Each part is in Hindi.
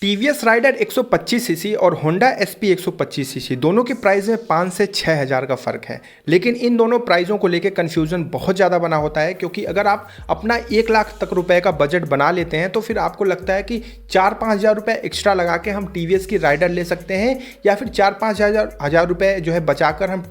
टीवीएस राइडर 125 सीसी और होंडा एसपी 125 सीसी दोनों के प्राइस में 5 से 6 हज़ार का फ़र्क है। लेकिन इन दोनों प्राइज़ों को लेकर कन्फ्यूज़न बहुत ज़्यादा बना होता है, क्योंकि अगर आप अपना 1 लाख तक रुपए का बजट बना लेते हैं तो फिर आपको लगता है कि 4-5 हज़ार रुपये एक्स्ट्रा लगा के हम टीवीएस की राइडर ले सकते हैं, या फिर 4-5 हज़ार रुपये जो है बचाकर हम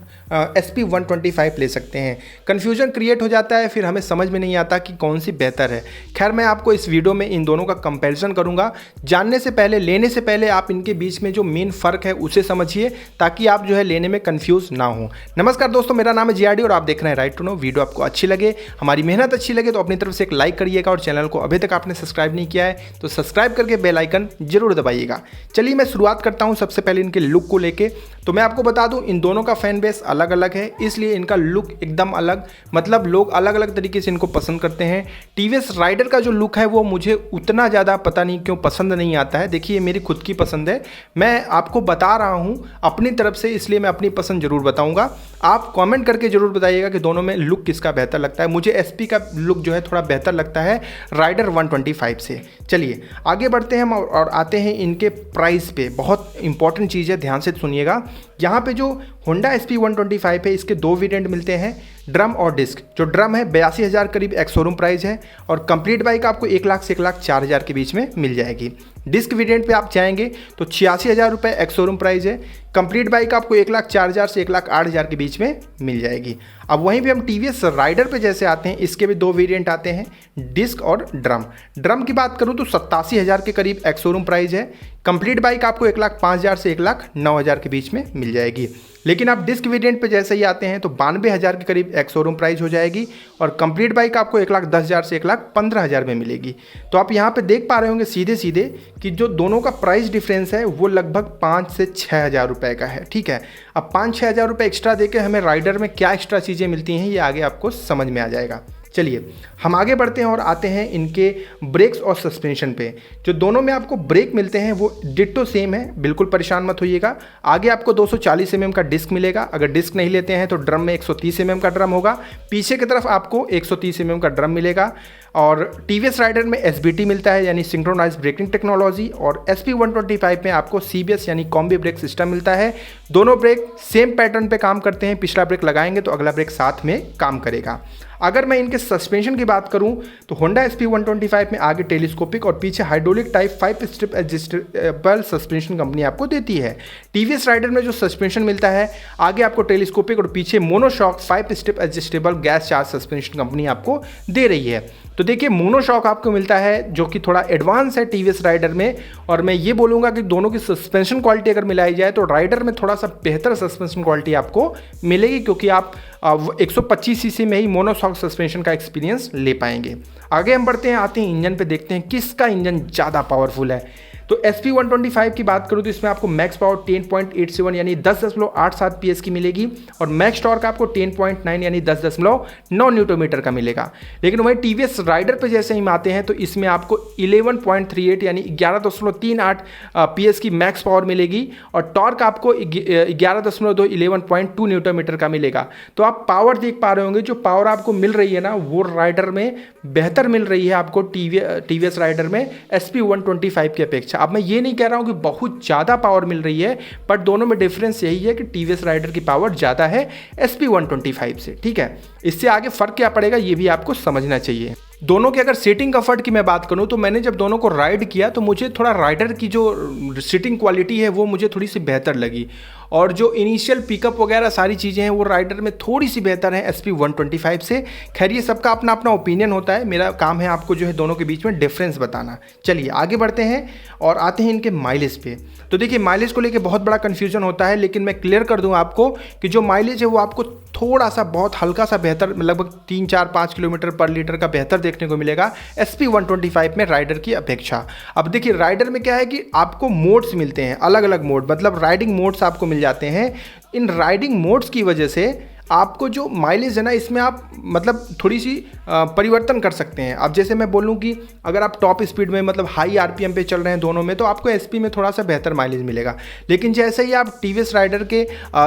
एसपी 125 ले सकते हैं। कन्फ्यूज़न क्रिएट हो जाता है, फिर हमें समझ में नहीं आता कि कौन सी बेहतर है। खैर, मैं आपको इस वीडियो में इन दोनों का कंपैरिजन करूँगा। जानने से पहले, लेने से पहले आप इनके बीच में जो मेन फ़र्क है उसे समझिए, ताकि आप जो है लेने में कंफ्यूज ना हो। नमस्कार दोस्तों, मेरा नाम है जीआरडी और आप देख रहे हैं राइट टू नो। वीडियो आपको अच्छी लगे, हमारी मेहनत अच्छी लगे तो अपनी तरफ से एक लाइक करिएगा, और चैनल को अभी तक आपने सब्सक्राइब नहीं किया है तो सब्सक्राइब करके बेल आइकन जरूर दबाइएगा। चलिए मैं शुरुआत करता हूँ सबसे पहले इनके लुक को लेके। तो मैं आपको बता दूँ, इन दोनों का फैन बेस अलग अलग है, इसलिए इनका लुक एकदम अलग, मतलब लोग अलग अलग तरीके से इनको पसंद करते हैं। टीवीएस राइडर का जो लुक है वो मुझे उतना ज़्यादा पता नहीं क्यों पसंद नहीं आता है। देखिए, मेरी खुद की पसंद है, मैं आपको बता रहा हूँ अपनी तरफ से, इसलिए मैं अपनी पसंद जरूर बताऊँगा। आप कमेंट करके जरूर बताइएगा कि दोनों में लुक किसका बेहतर लगता है। मुझे एसपी का लुक जो है थोड़ा बेहतर लगता है राइडर 125 से। चलिए आगे बढ़ते हैं हम और आते हैं इनके प्राइस पे। बहुत इंपॉर्टेंट चीज़ है, ध्यान से सुनिएगा। यहाँ पे जो होंडा एसपी 125 है, इसके दो वेरिएंट मिलते हैं, ड्रम और डिस्क। जो ड्रम है 82,000 करीब एक शोरूम प्राइस है, और कंप्लीट बाइक आपको 1 लाख से 1,04,000 के बीच में मिल जाएगी। डिस्क वेरिएंट पे आप जाएंगे तो 86,000 रुपये एक शोरूम प्राइस है। कंप्लीट बाइक आपको 1,04,000 से 1,08,000 के बीच में मिल जाएगी। अब वहीं पे हम टीवीएस राइडर पे जैसे आते हैं, इसके भी दो वेरिएंट आते हैं, डिस्क और ड्रम। ड्रम की बात करूँ तो 87,000 के करीब एक शोरूम प्राइस है। कंप्लीट बाइक आपको 1,05,000 से 1,09,000 के बीच में मिल जाएगी। लेकिन आप डिस्क वेरिएंट पे जैसे ही आते हैं तो 92,000 के करीब एक शोरूम प्राइस हो जाएगी, और कंप्लीट बाइक आपको 1,10,000 से 1,15,000 में मिलेगी। तो आप यहाँ पे देख पा रहे होंगे सीधे सीधे कि जो दोनों का प्राइस डिफरेंस है वो लगभग 5 से 6 हज़ार रुपये का है। ठीक है, अब 5-6 हज़ार रुपये एक्स्ट्रा देके हमें राइडर में क्या एक्स्ट्रा चीज़ें मिलती हैं, ये आगे आपको समझ में आ जाएगा। चलिए हम आगे बढ़ते हैं और आते हैं इनके ब्रेक्स और सस्पेंशन पे। जो दोनों में आपको ब्रेक मिलते हैं वो डिट्टो सेम है, बिल्कुल परेशान मत होइएगा। आगे आपको 240 mm का डिस्क मिलेगा। अगर डिस्क नहीं लेते हैं तो ड्रम में 130 mm का ड्रम होगा। पीछे की तरफ आपको 130 mm का ड्रम मिलेगा। और टीवीएस राइडर में एसबीटी मिलता है, यानी सिंक्रोनाइज्ड ब्रेकिंग टेक्नोलॉजी, और एसपी 125 में आपको सीबीएस यानी कॉम्बी ब्रेक सिस्टम मिलता है। दोनों ब्रेक सेम पैटर्न पे काम करते हैं, पिछला ब्रेक लगाएंगे तो अगला ब्रेक साथ में काम करेगा। अगर मैं इनके सस्पेंशन की बात करूं तो होंडा एसपी 125 में आगे टेलीस्कोपिक और पीछे hydraulic type 5 strip adjustable suspension company आपको देती है। टीवीएस राइडर में जो सस्पेंशन मिलता है, आगे आपको टेलीस्कोपिक और पीछे monoshock 5 strip adjustable gas charge suspension company आपको दे रही है। तो देखिए, मोनोशॉक आपको मिलता है जो कि थोड़ा एडवांस है टीवीएस राइडर में, और मैं ये बोलूँगा कि दोनों की सस्पेंशन क्वालिटी अगर मिलाई जाए तो राइडर में थोड़ा सा बेहतर सस्पेंशन क्वालिटी आपको मिलेगी, क्योंकि आप 125 सीसी में ही मोनोशॉक सस्पेंशन का एक्सपीरियंस ले पाएंगे। आगे हम बढ़ते हैं, आते हैं इंजन पे, देखते हैं किसका इंजन ज़्यादा पावरफुल है। तो एसपी 125 की बात करूँ तो इसमें आपको मैक्स पावर 10.87 यानी 10.87 PS की मिलेगी, और मैक्स टॉर्क आपको 10.9 यानी 10.9 न्यूटन मीटर का मिलेगा। लेकिन वहीं टीवीएस राइडर पे जैसे हम आते हैं तो इसमें आपको 11.38 यानी 11.38 PS की मैक्स पावर मिलेगी, और टॉर्क आपको 11.2 न्यूटन मीटर का मिलेगा। तो आप पावर देख पा रहे होंगे, जो पावर आपको मिल रही है ना वो राइडर में बेहतर मिल रही है आपको टीवीएस राइडर में एसपी 125 की अपेक्षा। अब मैं ये नहीं कह रहा हूँ कि बहुत ज़्यादा पावर मिल रही है, बट दोनों में डिफरेंस यही है कि टीवीएस राइडर की पावर ज़्यादा है एसपी 125 से। ठीक है, इससे आगे फ़र्क क्या पड़ेगा ये भी आपको समझना चाहिए। दोनों के अगर सीटिंग कंफर्ट की मैं बात करूं तो मैंने जब दोनों को राइड किया तो मुझे थोड़ा राइडर की जो सीटिंग क्वालिटी है वो मुझे थोड़ी सी बेहतर लगी, और जो इनिशियल पिकअप वगैरह सारी चीज़ें हैं वो राइडर में थोड़ी सी बेहतर है एसपी 125 से। खैर, ये सबका अपना अपना ओपिनियन होता है, मेरा काम है आपको जो है दोनों के बीच में डिफरेंस बताना। चलिए आगे बढ़ते हैं और आते हैं इनके माइलेज पे। तो देखिए, माइलेज को लेकर बहुत बड़ा कन्फ्यूजन होता है, लेकिन मैं क्लियर कर दूँ आपको कि जो माइलेज है वो आपको थोड़ा सा, बहुत हल्का सा बेहतर, लगभग 3-4-5 किलोमीटर पर लीटर का बेहतर देखने को मिलेगा एसपी 125 में राइडर की अपेक्षा। अब देखिए, राइडर में क्या है कि आपको मोड्स मिलते हैं, अलग अलग मोड, मतलब राइडिंग मोड्स आपको मिल जाते हैं। इन राइडिंग मोड्स की वजह से आपको जो माइलेज है ना, इसमें आप मतलब थोड़ी सी परिवर्तन कर सकते हैं। अब जैसे मैं बोलूँ कि अगर आप टॉप स्पीड में मतलब हाई आरपीएम पे चल रहे हैं दोनों में, तो आपको एसपी में थोड़ा सा बेहतर माइलेज मिलेगा। लेकिन जैसे ही आप टीवीएस राइडर के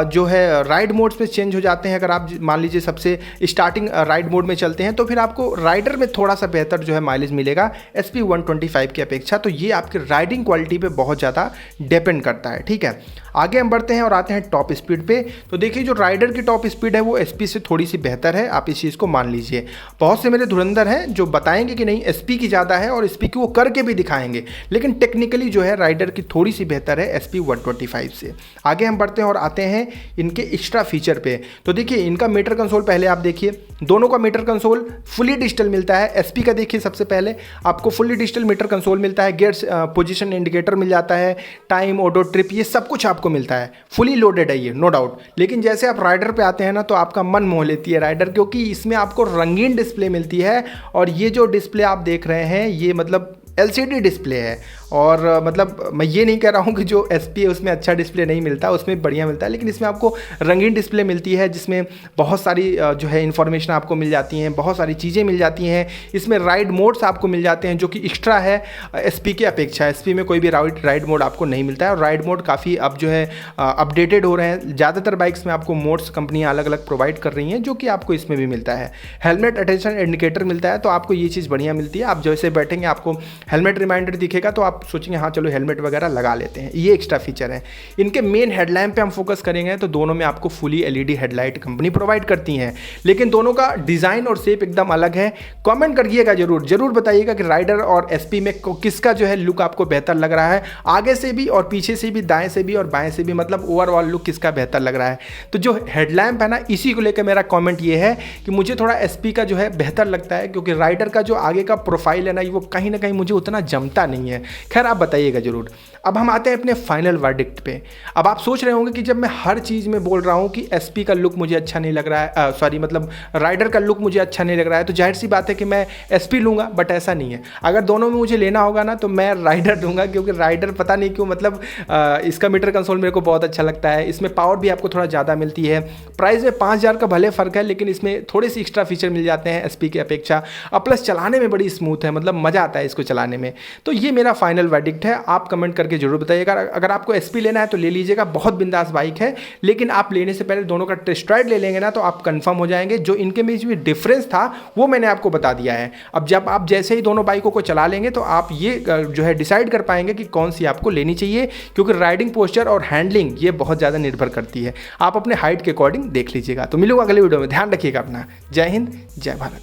जो है राइड मोड्स पे चेंज हो जाते हैं, अगर आप मान लीजिए सबसे स्टार्टिंग राइड मोड में चलते हैं, तो फिर आपको राइडर में थोड़ा सा बेहतर जो है माइलेज मिलेगा एसपी 125 की अपेक्षा। तो ये आपकी राइडिंग क्वालिटी पे बहुत ज़्यादा डिपेंड करता है, ठीक है। आगे हम बढ़ते हैं और आते हैं टॉप स्पीड पे। तो देखिए जो राइडर की टॉप स्पीड है वो एसपी से थोड़ी सी बेहतर है, आप इस चीज़ को मान लीजिए। बहुत से मेरे धुरंधर हैं जो बताएंगे कि नहीं एसपी की ज़्यादा है और एसपी की वो करके भी दिखाएंगे, लेकिन टेक्निकली जो है राइडर की थोड़ी सी बेहतर है एसपी 125 से। आगे हम बढ़ते हैं और आते हैं इनके एक्स्ट्रा फीचर पे। तो देखिए इनका मीटर कंसोल पहले आप देखिए, दोनों का मीटर कंसोल फुली डिजिटल मिलता है। एसपी का देखिए सबसे पहले आपको फुली डिजिटल मीटर कंसोल मिलता है, गियर्स पोजीशन इंडिकेटर मिल जाता है, टाइम ऑडो ट्रिप ये सब कुछ आपको मिलता है, फुली लोडेड है ये, नो डाउट। लेकिन जैसे आप राइडर पे आते हैं ना, तो आपका मन मोह लेती है राइडर, क्योंकि इसमें आपको रंगीन डिस्प्ले मिलती है। और ये जो डिस्प्ले आप देख रहे हैं ये मतलब LCD डिस्प्ले है। और मतलब मैं ये नहीं कह रहा हूँ कि जो SP है उसमें अच्छा डिस्प्ले नहीं मिलता, उसमें बढ़िया मिलता है, लेकिन इसमें आपको रंगीन डिस्प्ले मिलती है जिसमें बहुत सारी जो है इन्फॉर्मेशन आपको मिल जाती हैं, बहुत सारी चीज़ें मिल जाती हैं। इसमें राइड मोड्स आपको मिल जाते हैं जो कि एक्स्ट्रा है SP की अपेक्षा। SP में कोई भी राइड मोड आपको नहीं मिलता है, और राइड मोड काफ़ी अब जो है अपडेटेड हो रहे हैं। ज़्यादातर बाइक्स में आपको मोड्स कंपनियाँ अलग अलग प्रोवाइड कर रही हैं, जो कि आपको इसमें भी मिलता है। हेलमेट अटेंशन इंडिकेटर मिलता है, तो आपको ये चीज़ बढ़िया मिलती है। आप जैसे बैठेंगे आपको हेलमेट रिमाइंडर दिखेगा, तो आप सोचेंगे हाँ चलो हेलमेट वगैरह लगा लेते हैं। ये एक्स्ट्रा फीचर है। इनके मेन हेडलाइट पे हम फोकस करेंगे तो दोनों में आपको fully LED headlight company provide करती हैं, लेकिन दोनों का डिज़ाइन और शेप एकदम अलग है। कमेंट करिएगा जरूर बताइएगा कि राइडर और SP में किसका जो है लुक आपको बेहतर लग रहा है, आगे से भी और पीछे से भी, दाएं से भी और बाएं से भी, मतलब ओवरऑल लुक किसका बेहतर लग रहा है। तो जो हेडलैम्प है ना, इसी को लेकर मेरा कॉमेंट ये है कि मुझे थोड़ा SP का जो है बेहतर लगता है, क्योंकि राइडर का जो आगे का प्रोफाइल है ना, वो कहीं ना कहीं मुझे उतना जमता नहीं है। खैर आप बताइएगा जरूर। अब हम आते हैं अपने फाइनल वर्डिक्ट पे। अब आप सोच रहे होंगे कि जब मैं हर चीज़ में बोल रहा हूँ कि SP का लुक मुझे अच्छा नहीं लग रहा है, सॉरी मतलब राइडर का लुक मुझे अच्छा नहीं लग रहा है, तो जाहिर सी बात है कि मैं SP लूँगा। बट ऐसा नहीं है, अगर दोनों में मुझे लेना होगा ना तो मैं राइडर लूँगा, क्योंकि राइडर पता नहीं क्यों मतलब इसका मीटर कंसोल मेरे को बहुत अच्छा लगता है। इसमें पावर भी आपको थोड़ा ज़्यादा मिलती है। प्राइस में 5000 का भले फ़र्क है, लेकिन इसमें थोड़े से एक्स्ट्रा फीचर मिल जाते हैं SP की अपेक्षा। और प्लस चलाने में बड़ी स्मूथ है, मतलब मज़ा आता है इसको चलाने में। तो ये मेरा फाइनल वर्डिक्ट है। आप कमेंट करके जरूर बताइएगा। अगर आपको SP लेना है तो ले लीजिएगा, बहुत बिंदास बाइक है, लेकिन आप लेने से पहले दोनों का टेस्ट राइड ले लेंगे ना, तो आप कंफर्म हो जाएंगे। जो इनके बीच में डिफरेंस था वो मैंने आपको बता दिया है। अब जब आप जैसे ही दोनों बाइकों को चला लेंगे तो आप ये जो है डिसाइड कर पाएंगे कि कौन सी आपको लेनी चाहिए, क्योंकि राइडिंग पोस्चर और हैंडलिंग ये बहुत ज़्यादा निर्भर करती है। आप अपने हाइट के अकॉर्डिंग देख लीजिएगा। तो मिलूंगा अगले वीडियो में, ध्यान रखिएगा अपना। जय हिंद, जय भारत।